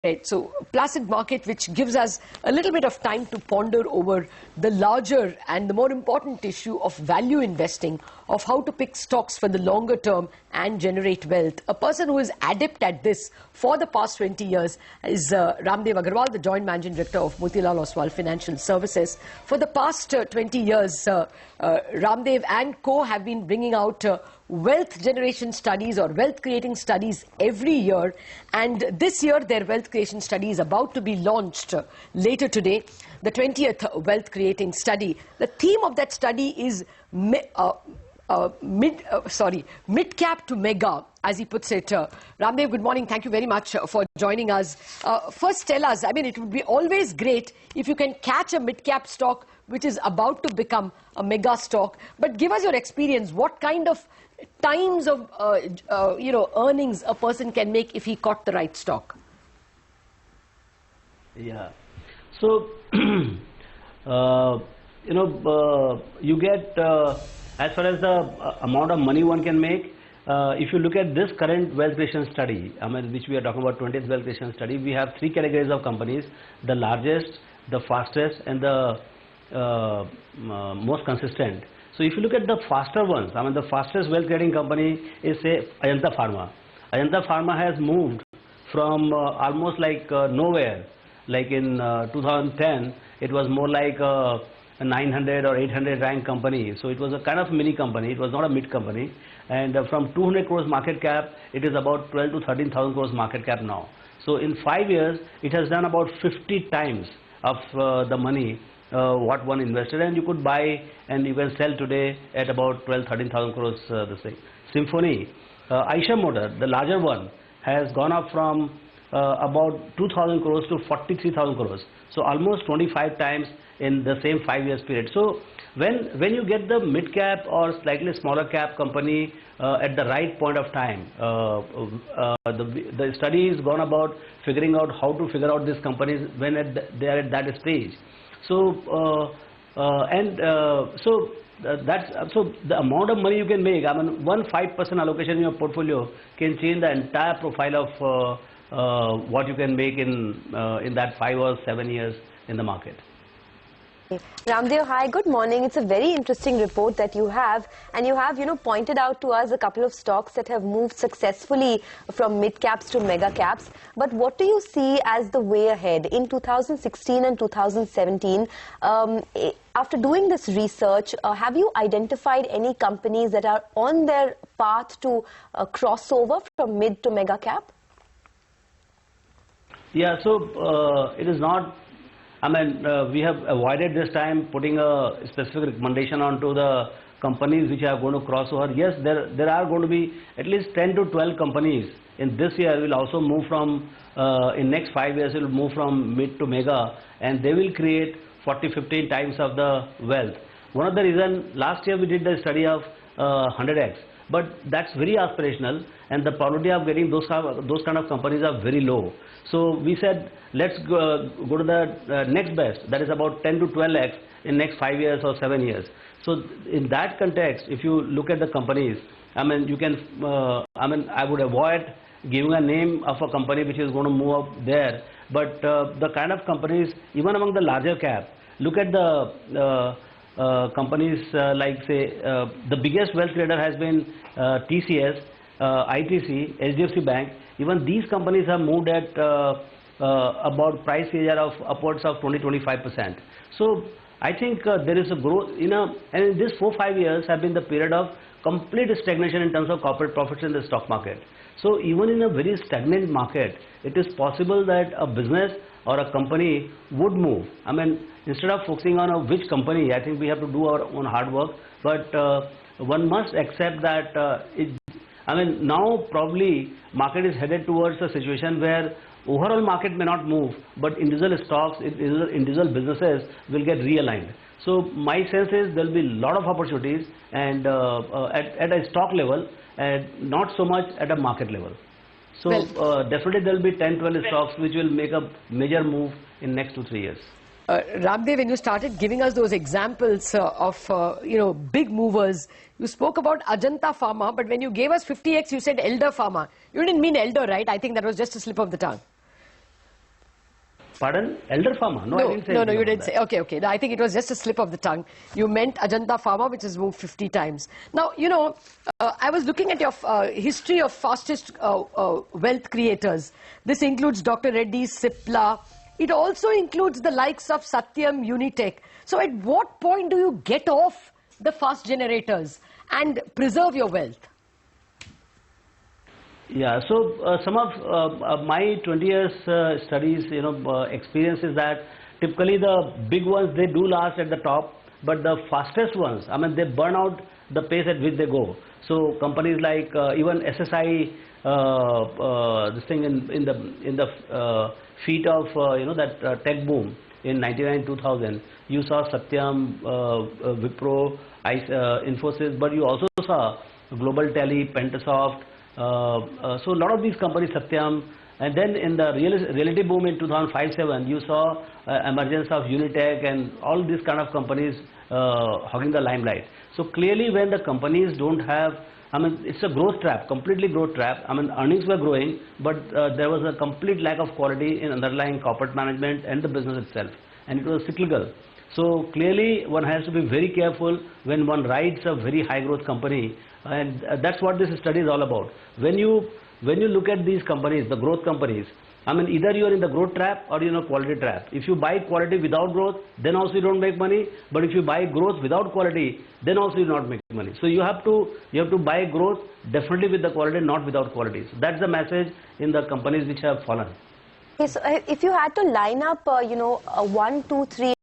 Right, so placid market, which gives us a little bit of time to ponder over the larger and the more important issue of value investing, of how to pick stocks for the longer term and generate wealth. A person who is adept at this for the past 20 years is Ramdev Agarwal, the Joint Managing Director of Motilal Oswal Financial Services. For the past 20 years, Ramdev and co have been bringing out wealth generation studies or wealth creating studies every year, and this year their wealth creation study is about to be launched later today, the 20th wealth creating study. The theme of that study is mid-cap to mega, as he puts it. Ramdev, good morning. Thank you very much for joining us. First, tell us, I mean, it would be always great if you can catch a mid-cap stock which is about to become a mega stock. But give us your experience. What kind of times of earnings a person can make if he caught the right stock? Yeah. So you get as far as the amount of money one can make. If you look at this current wealth creation study, I mean, which we are talking about, 20th wealth creation study, we have three categories of companies: the largest, the fastest, and the most consistent. So if you look at the faster ones, I mean, the fastest wealth creating company is, say, Ajanta Pharma. Ajanta Pharma has moved from almost like nowhere. Like in 2010, it was more like a 900 or 800 rank company. So it was a kind of mini company. It was not a mid company. And from 200 crores market cap, it is about 12 to 13,000 crores market cap now. So in 5 years, it has done about 50 times of the money what one invested, and you could buy and you can sell today at about 12-13,000 crores. This thing. Symphony, Eicher Motor, the larger one, has gone up from about 2,000 crores to 43,000 crores. So almost 25 times in the same 5 years period. So when you get the mid cap or slightly smaller cap company at the right point of time, the study is gone about figuring out how to figure out these companies when they are at that stage. So so the amount of money you can make, I mean, 5% allocation in your portfolio can change the entire profile of what you can make in that 5 or 7 years in the market. Ramdev, hi, good morning. It's a very interesting report that you have, and you have, pointed out to us a couple of stocks that have moved successfully from mid caps to mega caps. But what do you see as the way ahead in 2016 and 2017? After doing this research, have you identified any companies that are on their path to crossover from mid to mega cap? Yeah, so it is not. I mean, we have avoided this time putting a specific recommendation onto the companies which are going to cross over. Yes, there are going to be at least 10 to 12 companies in this year will also move from, in next 5 years, will move from mid to mega, and they will create 40-15 times of the wealth. One of the reason, last year we did the study of 100x, but that's very aspirational, and the probability of getting those kind of companies are very low. So we said, let's go to the next best, that is about 10 to 12x in next 5 years or 7 years. So in that context, if you look at the companies, I mean, you can, I would avoid giving a name of a company which is going to move up there, but the kind of companies, even among the larger cap, look at the companies like, say, the biggest wealth creator has been TCS, ITC, HDFC Bank. Even these companies have moved at about price area of upwards of 20-25%. So I think there is a growth and in this 4-5 years have been the period of complete stagnation in terms of corporate profits in the stock market. So even in a very stagnant market, it is possible that a business or a company would move. I mean, instead of focusing on which company, I think we have to do our own hard work. But one must accept that now probably market is headed towards a situation where overall market may not move, but individual stocks, individual businesses will get realigned. So my sense is there will be a lot of opportunities, and at a stock level, and not so much at a market level. So definitely there will be 10-12 stocks which will make a major move in next 2-3 years. Ramdev, when you started giving us those examples of big movers, you spoke about Ajanta Pharma, but when you gave us 50x, you said Elder Pharma. You didn't mean Elder, right? I think that was just a slip of the tongue. Pardon? Elder Pharma? No, I didn't say no, anything you about didn't that. say. Okay, okay. No, I think it was just a slip of the tongue. You meant Ajanta Pharma, which has moved 50 times. Now, you know, I was looking at your history of fastest wealth creators. This includes Dr. Reddy's, Cipla. It also includes the likes of Satyam, Unitech. So at what point do you get off the fast generators and preserve your wealth? Yeah, so some of my 20 years studies, experience is that typically the big ones, they do last at the top, but the fastest ones, I mean, they burn out the pace at which they go. So companies like even SSI, this thing in the feet of that tech boom in 99-2000, you saw Satyam, Wipro, Infosys, but you also saw Global Tele, Pentasoft. So a lot of these companies, Satyam, and then in the reality boom in 2005-07, you saw emergence of Unitech and all these kind of companies hogging the limelight. So clearly when the companies don't have, I mean, it's a growth trap, completely growth trap. I mean, earnings were growing, but there was a complete lack of quality in underlying corporate management and the business itself, and it was cyclical. So clearly one has to be very careful when one rides a very high growth company, and that's what this study is all about. When you look at these companies, the growth companies, I mean, either you are in the growth trap or you're in a quality trap. If you buy quality without growth, then also you don't make money. But if you buy growth without quality, then also you not make money. So you have to buy growth definitely with the quality, not without quality. So that's the message in the companies which have fallen. Okay, so if you had to line up, 1, 2, 3